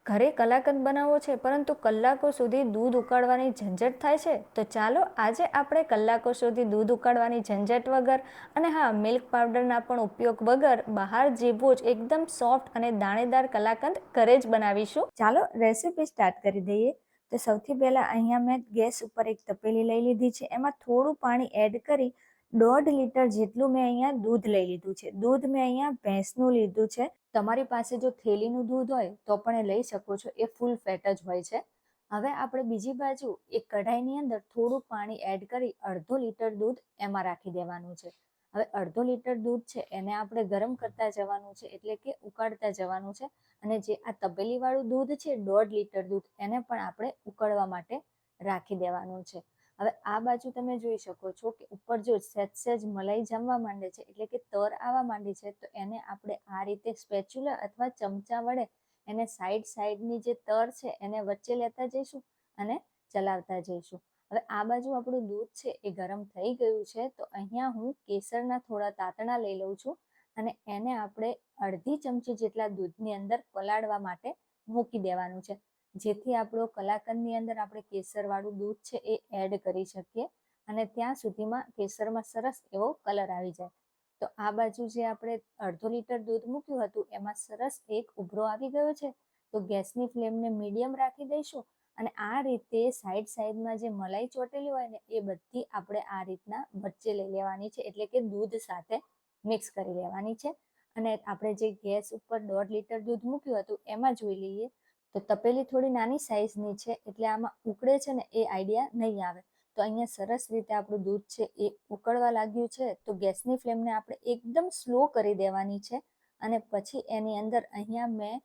ઘરે કલાકંદ બનાવવો છે પરંતુ કલાકો સુધી દૂધ ઉકાળવાની ઝંઝટ થાય છે, તો ચાલો આજે આપણે કલાકો સુધી દૂધ ઉકાળવાની ઝંઝટ વગર અને હા, મિલ્ક પાવડરના પણ ઉપયોગ વગર બહાર જેવો જ એકદમ સોફ્ટ અને દાણેદાર કલાકંદ ઘરે જ બનાવીશું. ચાલો રેસીપી સ્ટાર્ટ કરી દઈએ. તો સૌથી પહેલાં અહીંયા મેં ગેસ ઉપર એક તપેલી લઈ લીધી છે. એમાં થોડું પાણી એડ કરી 1.5 લીટર જેટલું મેં અહીંયા દૂધ લઈ લીધું છે. દૂધ મેં અહીંયા ભેંસનું લીધું છે. તમારી પાસે જો થેલીનું દૂધ હોય તો પણ એ લઈ શકો છો, એ ફૂલ ફેટ જ હોય છે. હવે આપણે બીજી બાજુ એક કઢાઈની અંદર થોડું પાણી એડ કરી 1/2 લીટર દૂધ એમાં રાખી દેવાનું છે. હવે 1/2 લીટર દૂધ છે એને આપણે ગરમ કરતા જવાનું છે, એટલે કે ઉકાળતા જવાનું છે. અને જે આ તપેલીવાળું દૂધ છે 1.5 લીટર દૂધ, એને પણ આપણે ઉકળવા માટે રાખી દેવાનું છે. હવે આ બાજુ તમે જોઈ શકો છો કે ઉપર જો સહેજ મલાઈ જમવા માંડે છે, એટલે કે તર આવવા માંડી છે, તો એને આપણે આ રીતે સ્પેચ્યુલા અથવા ચમચા વડે એને સાઈડની જે તર છે એને વચ્ચે લેતા જઈશું અને ચલાવતા જઈશું. હવે આ બાજુ આપણું દૂધ છે એ ગરમ થઈ ગયું છે, તો અહીંયા હું કેસરના થોડા તાતણા લઈ લઉં છું અને એને આપણે અડધી ચમચી જેટલા દૂધની અંદર પલાળવા માટે મૂકી દેવાનું છે, જેથી આપણો કલાકંદની અંદર આપણે કેસરવાળું દૂધ છે એ એડ કરી શકીએ અને ત્યાં સુધીમાં કેસરમાં સરસ એવો કલર આવી જાય. તો આ બાજુ જે આપણે 1/2 લીટર દૂધ મૂક્યું હતું એમાં સરસ એક ઉભરો આવી ગયો છે, તો ગેસની ફ્લેમને મીડિયમ રાખી દઈશું અને આ રીતે સાઈડમાં જે મલાઈ ચોટેલી હોય ને એ બધી આપણે આ રીતના વચ્ચે લઈ લેવાની છે, એટલે કે દૂધ સાથે મિક્સ કરી લેવાની છે. અને આપણે જે ગેસ ઉપર 1.5 લીટર દૂધ મૂક્યું હતું એમાં જોઈ લઈએ તો તપેલી થોડી નાની સાઈઝની છે, એટલે આમાં ઉકળે છે ને એ આઈડિયા નહીં આવે. તો અહીંયા સરસ રીતે આપણું દૂધ છે એ ઉકળવા લાગ્યું છે, તો ગેસની ફ્લેમને આપણે એકદમ સ્લો કરી દેવાની છે અને પછી એની અંદર અહીંયા મેં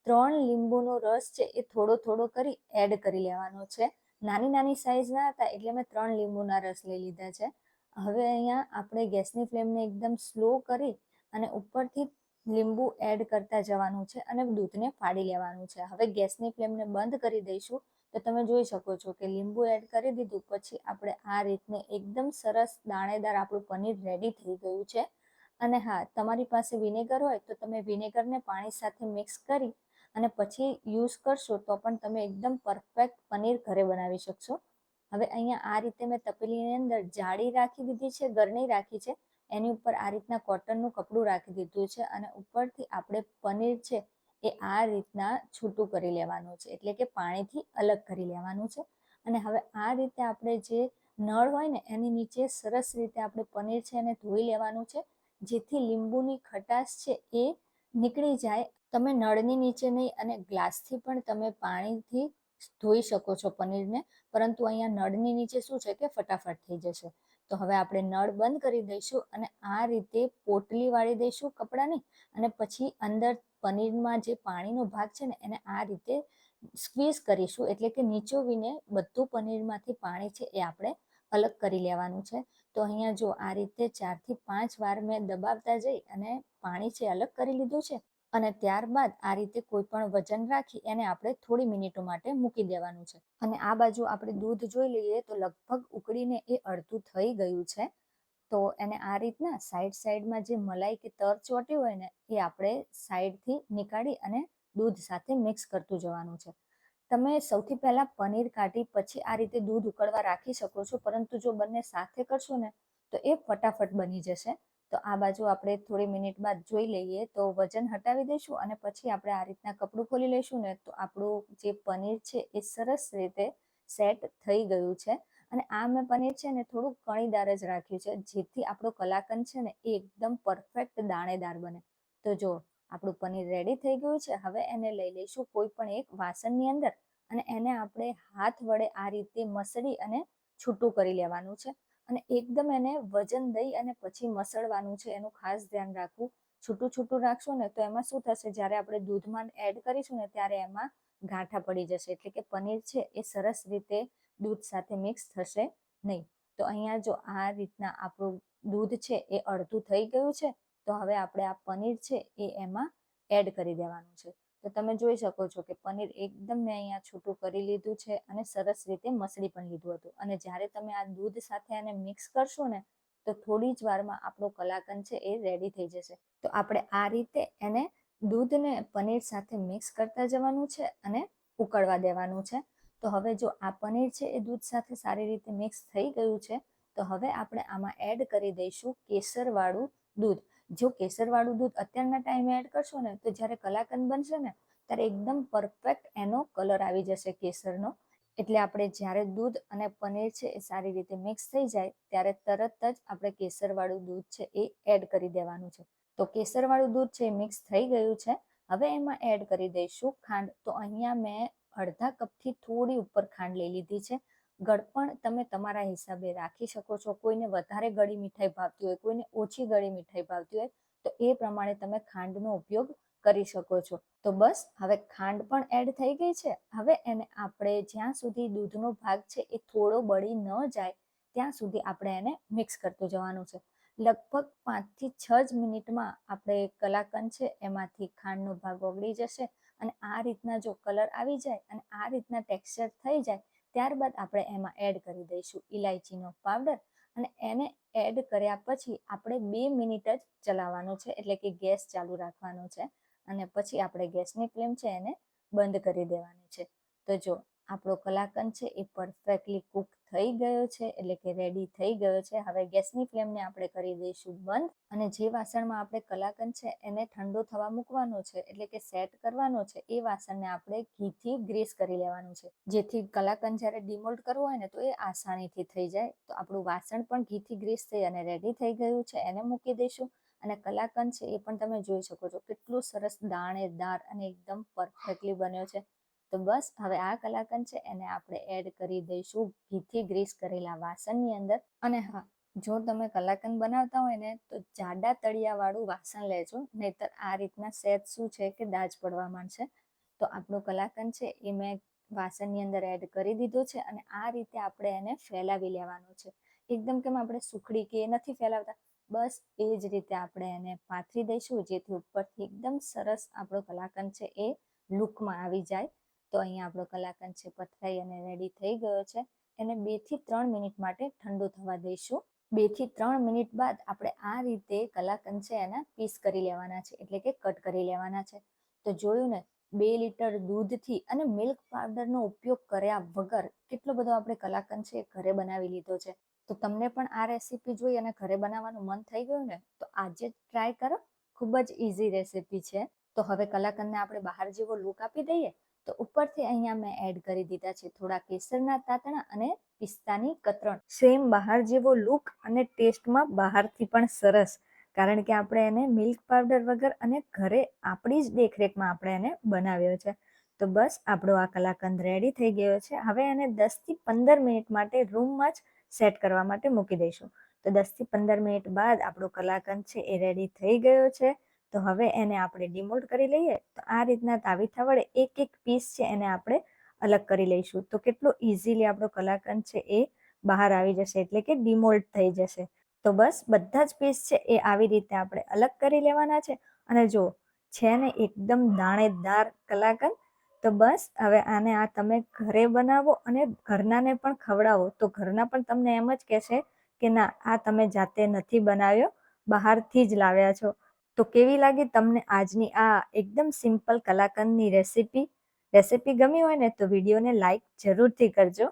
3 લીંબુનો રસ છે એ થોડો કરી એડ કરી લેવાનો છે. નાની સાઈઝના હતા એટલે મેં 3 લીંબુના રસ લઈ લીધા છે. હવે અહીંયા આપણે ગેસની ફ્લેમને એકદમ સ્લો કરી અને ઉપરથી લીંબુ એડ કરતા જવાનું છે અને દૂધને ફાડી લેવાનું છે. હવે ગેસની ફ્લેમને બંધ કરી દઈશું. તો તમે જોઈ શકો છો કે લીંબુ એડ કરી દીધું પછી આપણે આ રીતને એકદમ સરસ દાણેદાર આપણું પનીર રેડી થઈ ગયું છે. અને હા, તમારી પાસે વિનેગર હોય તો તમે વિનેગરને પાણી સાથે મિક્સ કરી અને પછી યુઝ કરશો તો પણ તમે એકદમ પરફેક્ટ પનીર ઘરે બનાવી શકશો. હવે અહીંયા આ રીતે મેં તપેલીની અંદર જાળી રાખી દીધી છે, ગરણી રાખી છે, એની ઉપર આ રીતના કોટનનું કપડું રાખી દીધું છે અને ઉપરથી આપણે પનીર છે એ આ રીતના છૂટું કરી લેવાનું છે, એટલે કે પાણીથી અલગ કરી લેવાનું છે. અને હવે આ રીતે આપણે જે નળ હોય ને એની નીચે સરસ રીતે આપણે પનીર છે એને ધોઈ લેવાનું છે, જેથી લીંબુની ખટાશ છે એ નીકળી જાય. તમે નળની નીચે નહીં અને ગ્લાસથી પણ તમે પાણીથી ધોઈ શકો છો પનીરને, પરંતુ અહીંયા નળની નીચે શું છે કે ફટાફટ થઈ જશે. તો હવે આપણે નળ બંધ કરી દઈશું અને આ રીતે પોટલી વાળી દઈશું કપડાની અને પછી અંદર પનીરમાં જે પાણીનો ભાગ છે ને એને આ રીતે સ્ક્વીઝ કરીશું, એટલે કે નીચોવીને બધું પનીરમાંથી પાણી છે એ આપણે અલગ કરી લેવાનું છે. તો અહીંયા જો આ રીતે 4 થી 5 વાર મેં દબાવતા જઈ અને પાણી છે અલગ કરી લીધું છે અને ત્યારબાદ આ રીતે કોઈ પણ વજન રાખી એને આપણે થોડી મિનિટો માટે મૂકી દેવાનું છે. અને આ બાજુ આપણે દૂધ જોઈ લઈએ તો લગભગ ઉકળીને એ અડધું થઈ ગયું છે. તો એને આ રીતના સાઈડમાં જે મલાઈ કે તર ચોટી હોય ને એ આપણે સાઈડથી નીકાળી અને દૂધ સાથે મિક્સ કરતું જવાનું છે. તમે સૌથી પહેલાં પનીર કાઢી પછી આ રીતે દૂધ ઉકળવા રાખી શકો છો, પરંતુ જો બંને સાથે કરશો ને તો એ ફટાફટ બની જશે. તો આ બાજુ આપણે થોડી મિનિટ બાદ જોઈ લઈએ તો વજન હટાવી દઈશું અને પછી આપણે આ રીતના કપડું ખોલી લઈશું ને તો આપણું જે પનીર છે એ સરસ રીતે સેટ થઈ ગયું છે. અને આ મેં પનીર છે ને થોડું કણીદાર જ રાખ્યું છે, જેથી આપણો કલાકંદ છે ને એ એકદમ પરફેક્ટ દાણેદાર બને. તો જો આપણું પનીર રેડી થઈ ગયું છે. હવે એને લઈ લઈશું કોઈ પણ એક વાસણની અંદર અને એને આપણે હાથ વડે આ રીતે મસળી અને છૂટું કરી લેવાનું છે અને એકદમ એને વજન દઈ અને પછી મસળવાનું છે. એનું ખાસ ધ્યાન રાખવું. છૂટું રાખશો ને તો એમાં શું થશે, જ્યારે આપણે દૂધમાં એડ કરીશું ને ત્યારે એમાં ગાંઠા પડી જશે, એટલે કે પનીર છે એ સરસ રીતે દૂધ સાથે મિક્સ થશે નહીં. તો અહીંયા જો આ રીતના આપણું દૂધ છે એ અડધું થઈ ગયું છે. તો હવે આપણે આ પનીર છે એ એમાં એડ કરી દેવાનું છે. તો તમે જોઈ શકો છો કે પનીર એકદમ મેં અહીંયા છૂટું કરી લીધું છે અને સરસ રીતે મસળી પણ લીધું હતું. અને જ્યારે તમે આ દૂધ સાથે એને મિક્સ કરશો ને તો થોડી જ વારમાં આપણો કલાકંદ છે એ રેડી થઈ જશે. તો આપણે આ રીતે એને દૂધને પનીર સાથે મિક્સ કરતા જવાનું છે અને ઉકળવા દેવાનું છે. તો હવે જો આ પનીર છે એ દૂધ સાથે સારી રીતે મિક્સ થઈ ગયું છે, તો હવે આપણે આમાં એડ કરી દઈશું કેસરવાળું દૂધ. જો કેસરવાળું દૂધ અત્યારના ટાઈમે એડ કરશો ને, તો જ્યારે કલાકંદ બનશે ને ત્યારે એકદમ પરફેક્ટ એનો કલર આવી જશે કેસરનો. એટલે આપણે જ્યારે દૂધ અને પનીર છે એ સારી રીતે મિક્સ થઈ જાય ત્યારે તરત જ આપણે કેસરવાળું દૂધ છે એ એડ કરી દેવાનું છે. તો કેસરવાળું દૂધ છે એ મિક્સ થઈ ગયું છે. હવે એમાં એડ કરી દઈશું ખાંડ. તો અહીંયા મેં અડધા કપથી થોડી ઉપર ખાંડ લઈ લીધી છે. ગળપણ તમે તમારા હિસાબે રાખી શકો છો. કોઈને વધારે ગળી મીઠાઈ ભાવતી હોય, કોઈને ઓછી ગળી મીઠાઈ ભાવતી હોય, તો એ પ્રમાણે તમે ખાંડનો ઉપયોગ કરી શકો છો. તો બસ હવે ખાંડ પણ એડ થઈ ગઈ છે. હવે એને આપણે જ્યાં સુધી દૂધનો ભાગ છે એ થોડો બળી ન જાય ત્યાં સુધી આપણે એને મિક્સ કરતું જવાનું છે. લગભગ 5 થી 6 જ મિનિટમાં આપણે કલાકંદ છે એમાંથી ખાંડનો ભાગ ઓગળી જશે. અને આ રીતના જો કલર આવી જાય અને આ રીતના ટેક્સચર થઈ જાય, ત્યારબાદ આપણે એમાં એડ કરી દઈશું ઇલાયચીનો પાવડર. અને એને એડ કર્યા પછી આપણે 2 મિનિટ જ ચલાવવાનું છે, એટલે કે ગેસ ચાલુ રાખવાનો છે. અને પછી આપણે ગેસની ફ્લેમ છે એને બંધ કરી દેવાની છે. તો જો આપણો કલાકંદ છે એ પરફેક્ટલી કૂક થઈ ગયો છે, એટલે કે રેડી થઈ ગયો છે. હવે ગેસની ફ્લેમને આપણે કરી દઈશું બંધ. અને જે વાસણમાં આપણે કલાકંદ છે એને ઠંડો થવા મૂકવાનો છે, એટલે કે સેટ કરવાનો છે, એ વાસણને આપણે ઘીથી ગ્રીસ કરી લેવાનું છે, જેથી કલાકંદ જ્યારે ડિમોલ્ડ કરવો હોય ને તો એ આસાનીથી થઈ જાય. તો આપણું વાસણ પણ ઘીથી ગ્રીસ થઈ અને રેડી થઈ ગયું છે. એને મૂકી દઈશું. અને કલાકંદ છે એ પણ તમે જોઈ શકો છો કેટલું સરસ દાણેદાર અને એકદમ પરફેક્ટલી બન્યો છે. તો બસ હવે આ કલાકંદ છે એને આપણે એડ કરી દઈશું ઘીથી ગ્રીસ કરેલા વાસણની અંદર. અને હા, જો તમે કલાકંદ બનાવતા હોય ને તો જાડા તળિયાવાળું વાસણ લેજો, નહીતર આ રીતના સેજ શું છે કે દાજ પડવા માંડશે. તો આપણું કલાકંદ છે એ મેં વાસણની અંદર એડ કરી દીધું છે. અને આ રીતે આપણે એને ફેલાવી લેવાનું છે. એકદમ કેમ આપણે સુખડી કે નથી ફેલાવતા, બસ એ જ રીતે આપણે એને પાથરી દઈશું, જેથી ઉપરથી એકદમ સરસ આપણો કલાકંદ છે એ લુકમાં આવી જાય. તો અહીંયા આપણો કલાકંદ છે પથરાઈ અને રેડી થઈ ગયો છે. એને 2 થી 3 મિનિટ માટે ઠંડુ થવા દઈશું. 2 થી 3 મિનિટ બાદ આપણે આ રીતે કલાકંદ છે એના પીસ કરી લેવાના છે, એટલે કે કટ કરી લેવાના છે. તો જોયું ને, 2 લીટર દૂધથી અને મિલ્ક પાવડરનો ઉપયોગ કર્યા વગર કેટલો બધો આપણે કલાકંદ છે એ ઘરે બનાવી લીધો છે. તો તમને પણ આ રેસીપી જોઈ અને ઘરે બનાવવાનું મન થઈ ગયું ને, તો આજે જ ટ્રાય કરો. ખૂબ જ ઇઝી રેસીપી છે. તો હવે કલાકંદને આપણે બહાર જેવો લુક આપી દઈએ. તો ઉપરથી અહીંયા મેં એડ કરી દીધા છે થોડા કેસરના તાતણા અને પિસ્તાની કતરણ. સેમ બહાર જેવો લુક અને ટેસ્ટમાં બહારથી પણ સરસ, કારણ કે આપણે એને મિલ્ક પાવડર વગર અને ઘરે આપણી જ દેખરેખમાં આપણે એને બનાવ્યો છે. તો બસ આપણો આ કલાકંદ રેડી થઈ ગયો છે. હવે એને 10 થી 15 મિનિટ માટે રૂમમાં જ સેટ કરવા માટે મૂકી દઈશું. તો 10 થી 15 મિનિટ બાદ આપણો કલાકંદ છે એ રેડી થઈ ગયો છે. તો હવે એને આપણે ડિમોલ્ડ કરી લઈએ. તો આ રીતના તાવીથા વડે એક એક પીસ છે એને આપણે અલગ કરી લઈશું. તો કેટલો ઇઝીલી આપણો કલાકંદ છે એ બહાર આવી જશે, એટલે કે ડિમોલ્ડ થઈ જશે. તો બસ બધા જ પીસ છે એ આવી રીતે આપણે અલગ કરી લેવાના છે. અને જો છે ને એકદમ દાણેદાર કલાકંદ. તો બસ હવે આને આ તમે ઘરે બનાવો અને ઘરનાને પણ ખવડાવો, તો ઘરના પણ તમને એમ જ કહેશે કે ના, આ તમે જાતે નથી બનાવ્યો, બહારથી જ લાવ્યા છો. તો કેવી લાગી તમને આજની આ એકદમ સિમ્પલ કલાકંદની રેસીપી? રેસીપી ગમી હોય ને તો વિડીયોને લાઈક જરૂરથી કરજો.